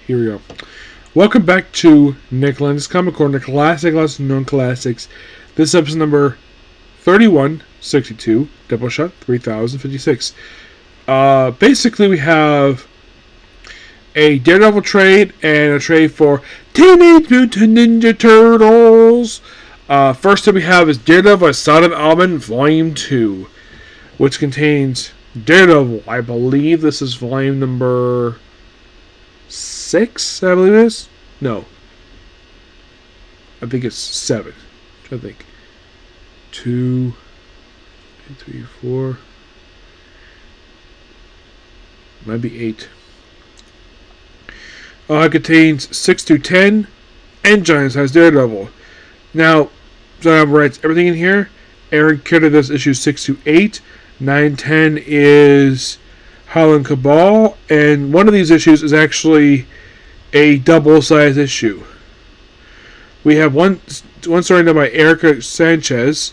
Here we go. Welcome back to Nick Lenz Comic Corner, classic, lesser known classics. This is episode number 3162, Doubleshot 3056. Basically, we have a Daredevil trade and a trade for Teenage Mutant Ninja Turtles. First up we have is Daredevil by Saladin Ahmed, Volume 2, which contains Daredevil. I believe this is volume number 6, I believe it is. No. I think it's 7. I think. 2, 3, 4. Might be 8. It contains 6 through 10 and Giant Size Daredevil. Now, John writes everything in here. Aaron Carter does issues 6 through 8. 9, 10 is Howlin' Cabal, and one of these issues is actually a double-sized issue. We have one story done by Erica Sanchez,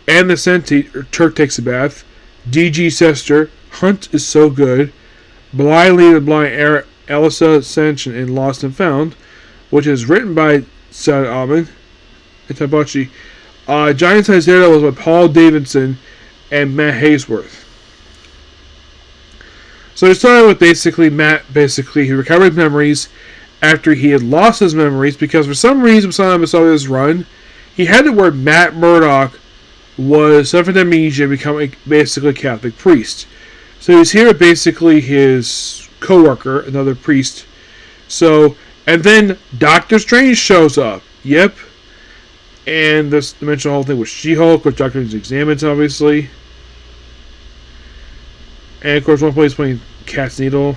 and the Senti, Turk Takes a Bath, DG Sester, Hunt is So Good, Blind Lead and Blind Alyssa Sanchin in Lost and Found, which is written by Saladin Ahmed and Tabachi. Giant Size Daredevil was by Paul Davidson and Matt Haysworth. So we started with Matt, he recovered memories after he had lost his memories because for some reason, some of this run, he had to where Matt Murdock was suffering amnesia and becoming basically a Catholic priest. So he's here with basically his co-worker, another priest. And then Doctor Strange shows up. Yep. And this dimensional whole thing with She-Hulk, which Doctor Strange examines, obviously. And of course, one place playing Cat's Needle.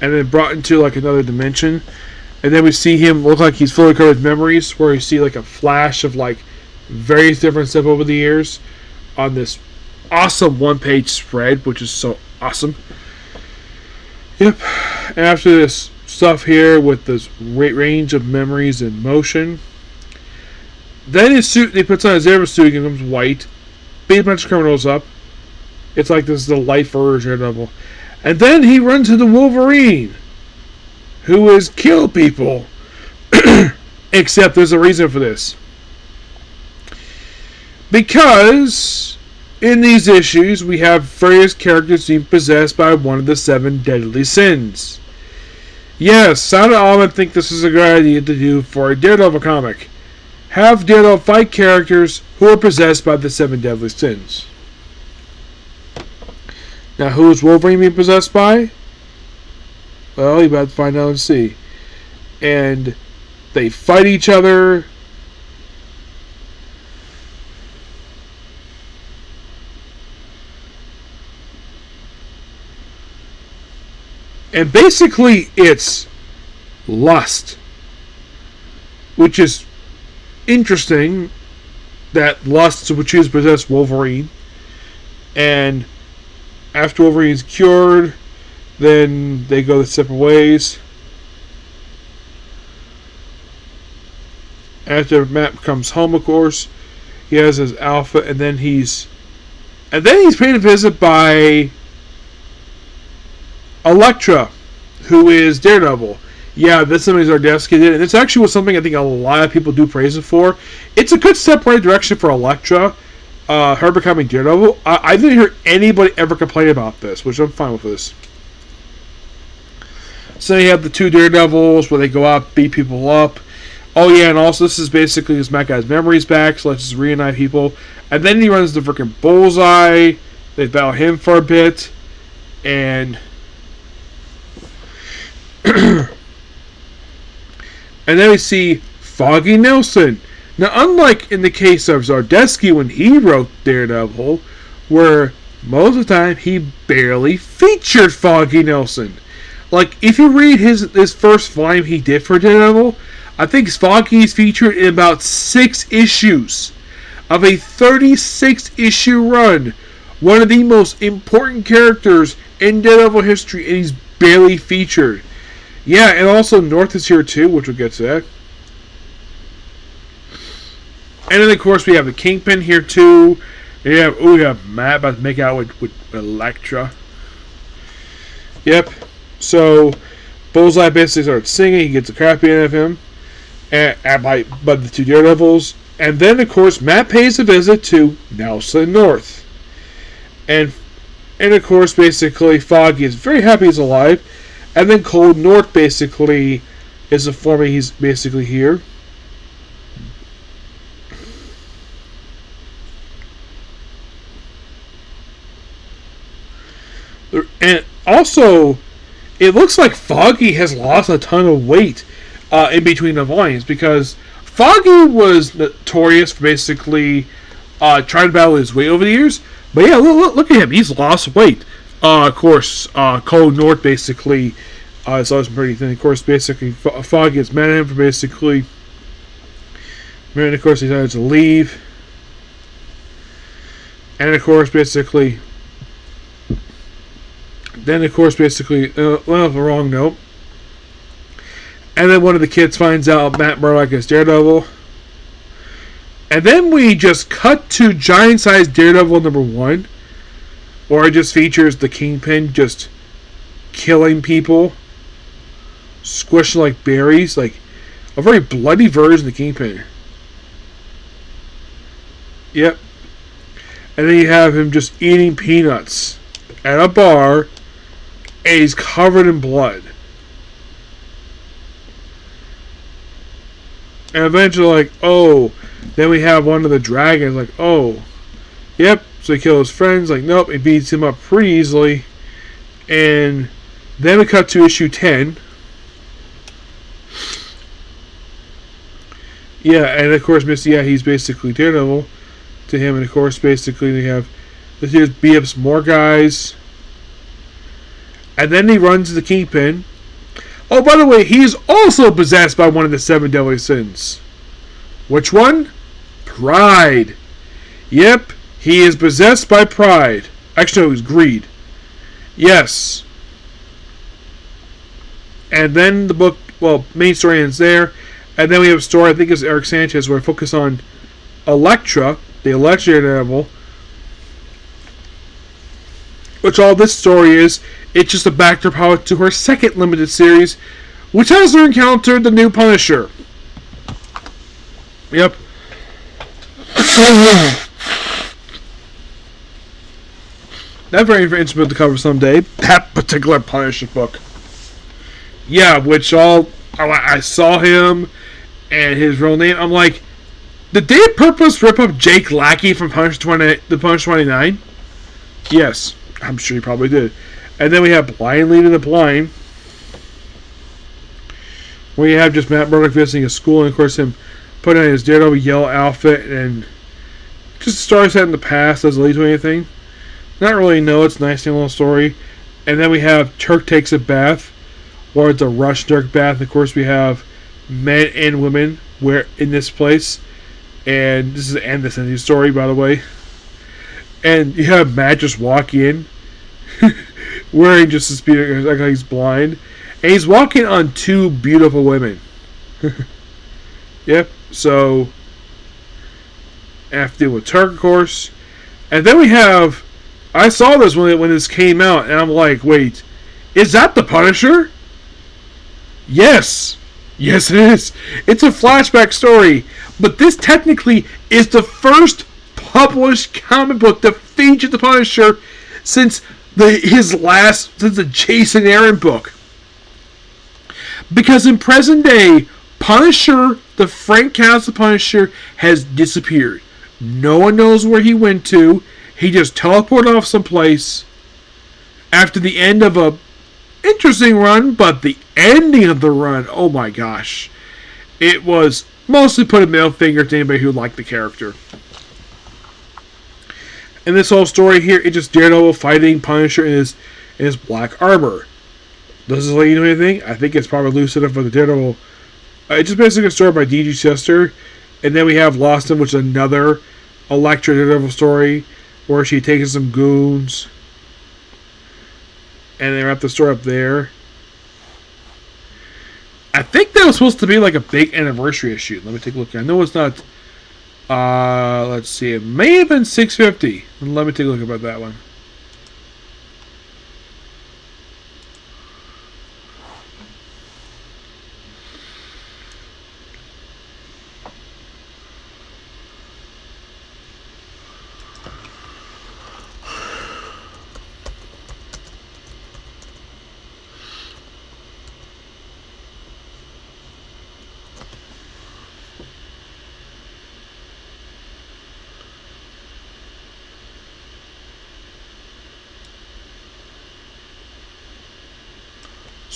And then brought into like another dimension. And then we see him look like he's fully covered with memories, where you see like a flash of like various different stuff over the years on this awesome one-page spread, which is so awesome. Yep. And after this stuff here with this range of memories and motion, then his suit, he puts on his Daredevil suit, he becomes white, beat a bunch of criminals up. It's like this is the life version of Daredevil. And then he runs into Wolverine, who is kill people. Except there's a reason for this. Because in these issues, we have various characters being possessed by one of the 7 deadly sins. Yes, Saladin Ahmed think this is a good idea to do for a Daredevil comic. Have Daredevil fight characters who are possessed by the 7 deadly sins. Now, who is Wolverine being possessed by? Well, you about to find out and see. And they fight each other. And basically, it's lust. Which is interesting that lust would choose to possess Wolverine. And after Wolverine is cured, then they go their separate ways. After Matt comes home, of course, he has his alpha, and then he's paid a visit by Elektra, who is Daredevil. Yeah, this is something Zdarsky did, and it's actually was something I think a lot of people do praise it for. It's a good step right direction for Elektra. Her becoming Daredevil. I didn't hear anybody ever complain about this, which I'm fine with this. So you have the 2 Daredevils where they go out, beat people up. Oh yeah, and also this is basically this Matt guy's memories back, so let's just reunite people. And then he runs the freaking Bullseye. They battle him for a bit. And and then we see Foggy Nelson. Now, unlike in the case of Zdarsky when he wrote Daredevil, where most of the time he barely featured Foggy Nelson. Like, if you read his first volume he did for Daredevil, I think Foggy is featured in about 6 issues of a 36-issue run. One of the most important characters in Daredevil history, and he's barely featured. Yeah, and also North is here too, which we'll get to that. And then, of course, we have the Kingpin here, too. We have Matt about to make out with Elektra. Yep. So Bullseye basically starts singing. He gets the crap beat out of him by the two Daredevils. And then, of course, Matt pays a visit to Nelson North. And of course, basically, Foggy is very happy he's alive. And then Cold North basically is informing he's basically here. And also, it looks like Foggy has lost a ton of weight in between the volumes, because Foggy was notorious for basically trying to battle his weight over the years. But yeah, look at him. He's lost weight. Of course, Cold North basically is always pretty thin. Of course, basically, Foggy is mad at him for basically... And of course, he decided to leave. And of course, basically... Then, of course, basically... the wrong note. And then one of the kids finds out Matt Murdock is Daredevil. And then we just cut to giant-sized Daredevil number 1. Or it just features the Kingpin just killing people. Squishing like berries. Like a very bloody version of the Kingpin. Yep. And then you have him just eating peanuts at a bar. And he's covered in blood. And eventually, like, oh, then we have one of the dragons, like, oh, yep, so he kills his friends, like, nope, he beats him up pretty easily. And then we cut to issue 10. Yeah, and of course, he's basically Daredevil to him, and of course, basically, they have, this here's beat up some more guys. And then he runs the Kingpin. Oh, by the way, he's also possessed by one of the 7 deadly sins. Which one? Pride. Yep, he is possessed by pride. Actually, no, it was greed. Yes. And then the book, well, main story ends there. And then we have a story, I think it's Eric Sanchez, where I focus on Elektra, the Elektra Daredevil. Which all this story is, it's just a backdrop to her second limited series, which has her encountered the new Punisher. Yep. That very interesting book to cover someday. That particular Punisher book. Yeah, which I saw him and his real name. I'm like, did they purpose rip up Jake Lackey from Punisher 29? Yes, I'm sure he probably did. And then we have Blind Leading the Blind. Where you have just Matt Murdock visiting a school, and of course him putting on his Daredevil yellow outfit, and just a story set in the past doesn't lead to anything. Not really, no, it's a nice little story. And then we have Turk Takes a Bath, or it's a Rush Turk bath. And of course we have men and women in this place. And this is the end of the story, by the way. And you have Matt just walk in, wearing just this beautiful, like he's blind. And he's walking on 2 beautiful women. Yep, so I have to deal with Turk, of course. And then we have, I saw this when this came out, and I'm like, wait, is that the Punisher? Yes. Yes, it is. It's a flashback story. But this technically is the first published comic book to feature the Punisher since the Jason Aaron book. Because in present day, Punisher, the Frank Castle Punisher, has disappeared. No one knows where he went to. He just teleported off someplace after the end of a interesting run, but the ending of the run, oh my gosh. It was mostly put a middle finger to anybody who liked the character. And this whole story here, it's just Daredevil fighting Punisher in his black armor. Does this let you know anything? I think it's probably loose enough for the Daredevil. It's just basically a story by D.G. Chester. And then we have Lost In, which is another Elektra Daredevil story, where she takes some goons. And they wrap the story up there. I think that was supposed to be like a big anniversary issue. Let me take a look. I know it's not. Let's see. It may have been 650. Let me take a look about that one.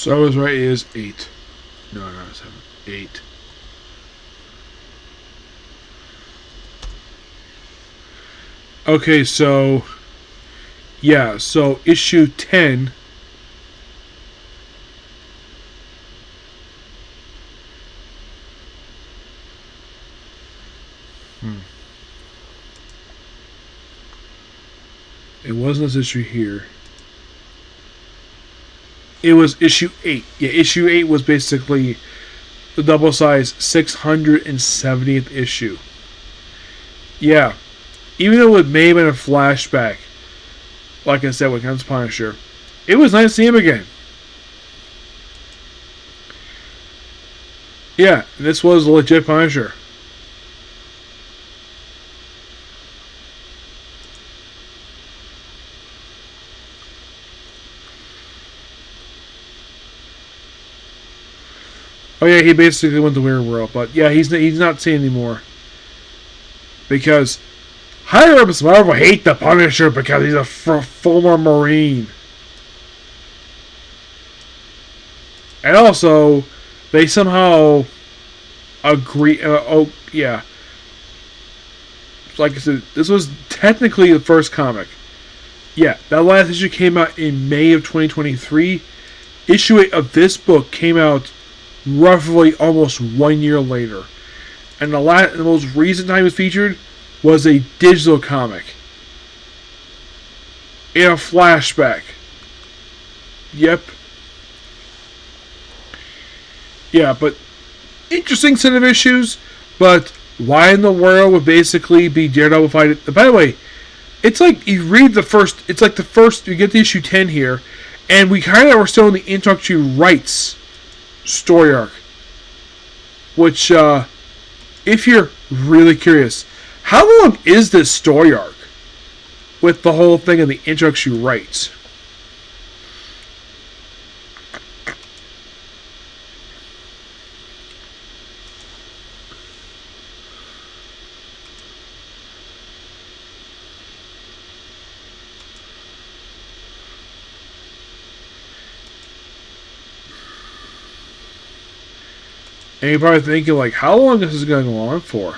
So I was right, it is 8. No, not 7. 8. Okay, so... Yeah, so issue 10... It wasn't this issue here. It was issue 8. Yeah, issue 8 was basically the double-sized 670th issue. Yeah. Even though it may have been a flashback, like I said, when it comes to Punisher, it was nice to see him again. Yeah, this was a legit Punisher. Oh yeah, he basically went to Weird World, but yeah, he's not seen anymore. Because higher-ups Marvel hate the Punisher because he's a former Marine. And also, they somehow agree... yeah. Like I said, this was technically the first comic. Yeah, that last issue came out in May of 2023. Issue 8 of this book came out roughly almost 1 year later. And the most recent time it was featured was a digital comic. In a flashback. Yep. Yeah, but interesting set of issues, but why in the world would basically be Daredevil fighting? By the way, it's like you read the first, it's like the first, you get the issue 10 here, and we kind of are still in the introductory rights story arc. Which, if you're really curious, how long is this story arc? With the whole thing of the introductory rights. And you're probably thinking, like, how long is this going to go on for?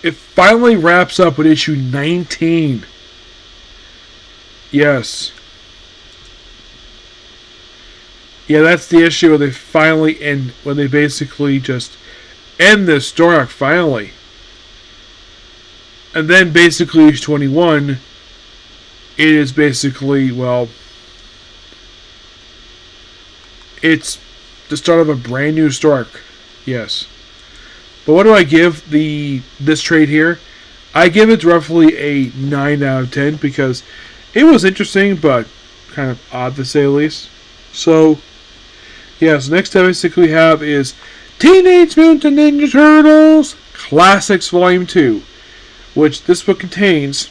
It finally wraps up with issue 19. Yes. Yeah, that's the issue where they finally end, when they basically just end this story arc, finally. And then basically issue 21, it is basically, well... It's the start of a brand new story arc. Yes. But what do I give this trade here? I give it roughly a 9 out of 10 because it was interesting, but kind of odd to say the least. So, yeah, so next up basically we have is Teenage Mutant Ninja Turtles Classics Volume 2, which this book contains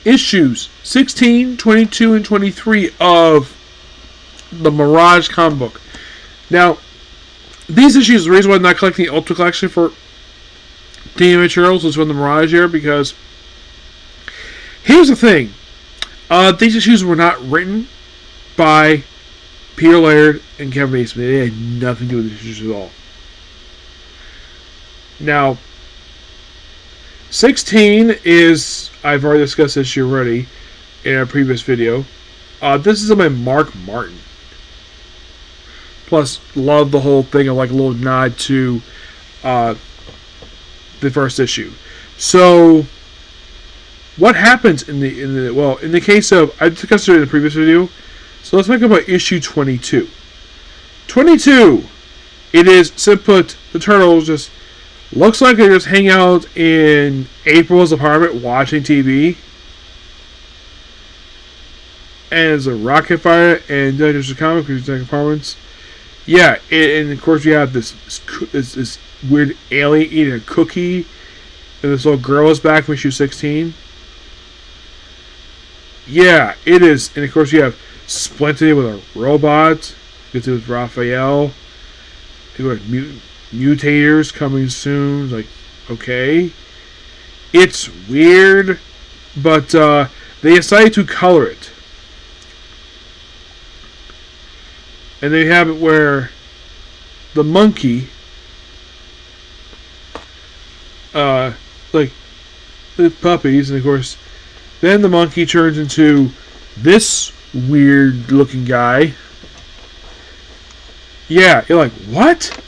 issues 16, 22, and 23 of the Mirage comic book. Now, these issues, the reason why I'm not collecting the Ultra Collection for Teenage Mutant Turtles was from the Mirage era, because here's the thing. These issues were not written by Peter Laird and Kevin Eastman. They had nothing to do with these issues at all. Now, 16 is, I've already discussed this issue already in a previous video. This is by Mark Martin. Plus, love the whole thing of like a little nod to the first issue. So, what happens in the case of, I discussed it in the previous video. So let's talk about issue 22. 22. It is simply put, the Turtles just looks like they just hang out in April's apartment watching TV. And it's a rocket fire and there's a comic apartments. Yeah, and of course you have this weird alien eating a cookie, and this little girl is back from issue 16. Yeah, it is, and of course you have Splinter with a robot. You get to with Raphael. You have mutators coming soon. Like, okay, it's weird. but they decided to color it. And they have it where the monkey, like the puppies, and of course, then the monkey turns into this weird looking guy. Yeah, you're like, what?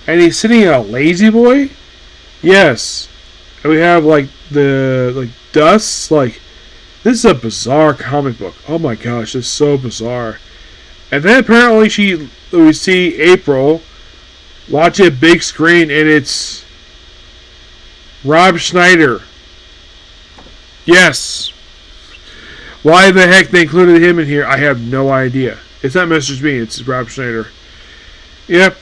And he's sitting in a lazy boy? Yes. And we have like the dust. Like, this is a bizarre comic book. Oh my gosh, it's so bizarre. And then apparently we see April watch a big screen, and it's Rob Schneider. Yes. Why the heck they included him in here, I have no idea. It's not Mr. Bean, it's Rob Schneider. Yep.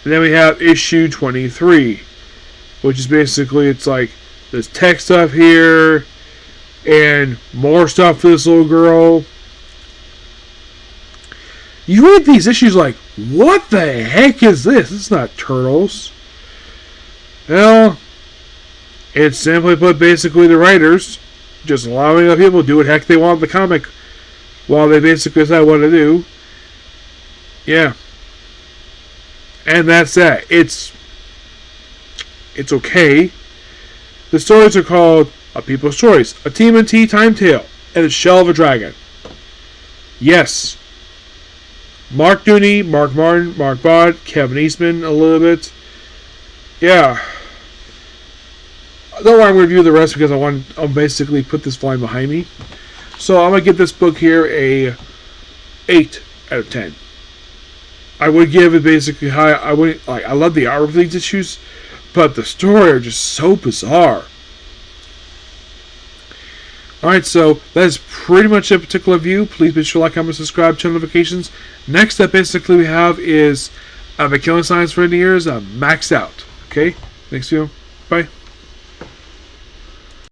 And then we have issue 23, which is basically, it's like, there's tech stuff here, and more stuff for this little girl. You read these issues like, what the heck is this? It's not Turtles. Well, it's simply put, basically the writers just allowing other people to do what heck they want with the comic while they basically decide what to do. Yeah. And that's that. It's okay. The stories are called A People's Choice, A TMNT Time Tale, and The Shell of a Dragon. Yes. Mark Dooney, Mark Martin, Mark Bod, Kevin Eastman a little bit. Yeah. Don't worry, I'm going to review the rest because I'll basically put this volume behind me. So I'm going to give this book here a 8 out of 10. I would give it basically high. I love the art of these issues, but the story are just so bizarre. Alright, so that is pretty much a particular view. Please be sure to like, comment, subscribe, turn notifications. Next up, basically, we have is I've been killing science for 80 years, maxed out. Okay? Next video. Bye.